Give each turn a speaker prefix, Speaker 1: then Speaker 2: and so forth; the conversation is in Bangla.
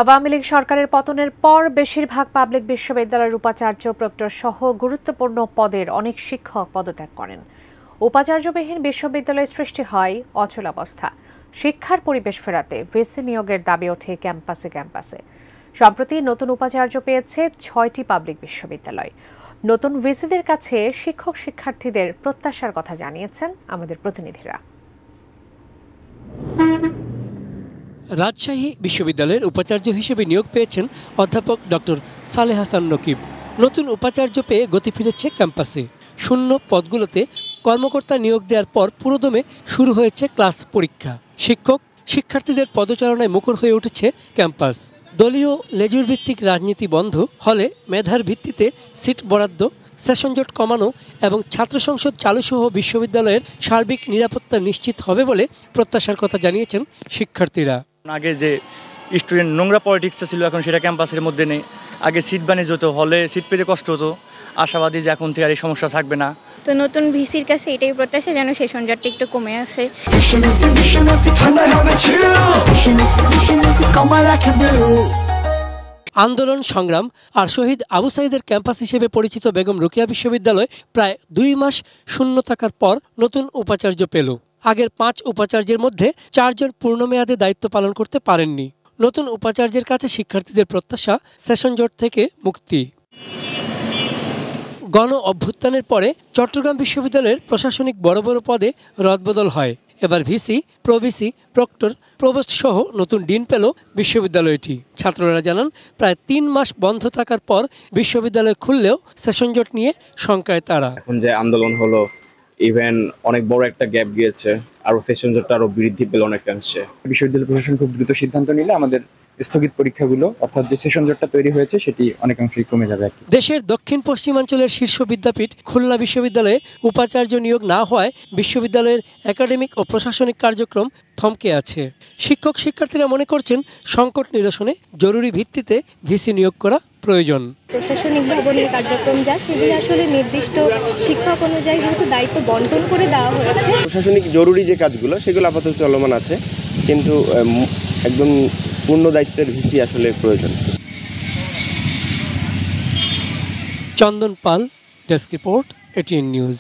Speaker 1: আওয়ামী লীগ সরকারের পতনের পর বেশিরভাগ পাবলিক বিশ্ববিদ্যালয়ের উপাচার্য প্রক্টর সহ গুরুত্বপূর্ণ পদের অনেক শিক্ষক পদত্যাগ করেন। উপাচার্যবিহীন বিশ্ববিদ্যালয়ে সৃষ্টি হয় অচলাবস্থা। শিক্ষার পরিবেশ ফেরাতে ভিসি নিয়োগের দাবি ওঠে ক্যাম্পাসে ক্যাম্পাসে। সম্প্রতি নতুন উপাচার্য পেয়েছে ৬টি পাবলিক বিশ্ববিদ্যালয়। নতুন ভিসিদের কাছে শিক্ষক শিক্ষার্থীদের প্রত্যাশার কথা জানিয়েছেন আমাদের প্রতিনিধিরা।
Speaker 2: রাজশাহী বিশ্ববিদ্যালয়ের উপাচার্য হিসেবে নিয়োগ পেয়েছেন অধ্যাপক ডক্টর সালেহ হাসান নকিব। নতুন উপাচার্য পেয়ে গতি ফিরেছে ক্যাম্পাসে। শূন্য পদগুলোতে কর্মকর্তা নিয়োগ দেওয়ার পর পুরোদমে শুরু হয়েছে ক্লাস পরীক্ষা। শিক্ষক শিক্ষার্থীদের পদচারণায় মুখর হয়ে উঠেছে ক্যাম্পাস। দলীয় লেজুর ভিত্তিক রাজনীতি বন্ধ হলে মেধার ভিত্তিতে সিট বরাদ্দ, সেশন জট কমানো এবং ছাত্র সংসদ চালুসহ বিশ্ববিদ্যালয়ের সার্বিক নিরাপত্তা নিশ্চিত হবে বলে প্রত্যাশার কথা জানিয়েছেন শিক্ষার্থীরা।
Speaker 3: আগে যে স্টুডেন্ট নোংরা পলিটিক্সটা ছিল, এখন সেটা ক্যাম্পাসের মধ্যে নেই। আগে সিট বানিয়ে যেত, হলে সিট পেতে কষ্ট হতো। আশাবাদী যে এখন থেকে আর এই সমস্যা থাকবে না।
Speaker 4: তো নতুন ভিসির কাছে এটাই প্রত্যাশা যেন সেশন জটটা একটু কমে আসে।
Speaker 2: আন্দোলন সংগ্রাম আর শহীদ আবু সাইদের ক্যাম্পাস হিসেবে পরিচিত বেগম রোকেয়া বিশ্ববিদ্যালয় প্রায় 2 মাস শূন্য থাকার পর নতুন উপাচার্য পেল। আগের 5 উপাচার্যের মধ্যে 4 জন পূর্ণমেয়াদে দায়িত্ব পালন করতে পারেননি। নতুন উপাচার্যের কাছে শিক্ষার্থীদের প্রত্যাশা সেশন জট থেকে মুক্তি। গণ অভ্যুত্থানের পরে চট্টগ্রাম বিশ্ববিদ্যালয়ের প্রশাসনিক বড় বড় পদে রদবদল হয়। এবার ভিসি, প্রভিসি, প্রক্টর, প্রভোস্ট সহ নতুন ডিন পেল বিশ্ববিদ্যালয়টি। ছাত্ররা জানান, প্রায় 3 মাস বন্ধ থাকার পর বিশ্ববিদ্যালয় খুললেও সেশন জট নিয়ে শঙ্কায় তারা।
Speaker 5: এখন যে আন্দোলন হলো, ইভেন অনেক বড় একটা গ্যাপ গিয়েছে, আর সেশন জটটা আরো বৃদ্ধি পেল অনেকাংশে।
Speaker 6: বিশ্ববিদ্যালয় প্রশাসন খুব দ্রুত সিদ্ধান্ত নিলে আমাদের স্থগিত পরীক্ষাগুলো, অর্থাৎ যে সেশন জটটা তৈরি হয়েছে, সেটি অনেকাংশেই কমে যাবে।
Speaker 2: দেশের দক্ষিণ পশ্চিমাঞ্চলের শীর্ষ বিদ্যাপীঠ খুলনা বিশ্ববিদ্যালয়ে উপাচার্য নিয়োগ না হওয়ায় বিশ্ববিদ্যালয়ের একাডেমিক ও প্রশাসনিক কার্যক্রম থমকে আছে। শিক্ষক শিক্ষার্থীরা মনে করছেন, সংকট নিরসনে জরুরি ভিত্তিতে ভিসি নিয়োগ করা প্রয়োজন।
Speaker 4: প্রশাসনিক ভবনের কার্যক্রম যা, সেগুলো আসলে নির্দিষ্ট শিক্ষক অনুযায়ী যেহেতু দায়িত্ব বন্টন করে দেওয়া হয়েছে।
Speaker 7: প্রশাসনিক জরুরি যে কাজগুলো সেগুলো আপাতত চলমান আছে, কিন্তু একদম পূর্ণ দায়িত্বের ভিসি আসলে প্রয়োজন।
Speaker 2: চন্দন পাল, ডেস্ক রিপোর্ট, এটিএন নিউজ।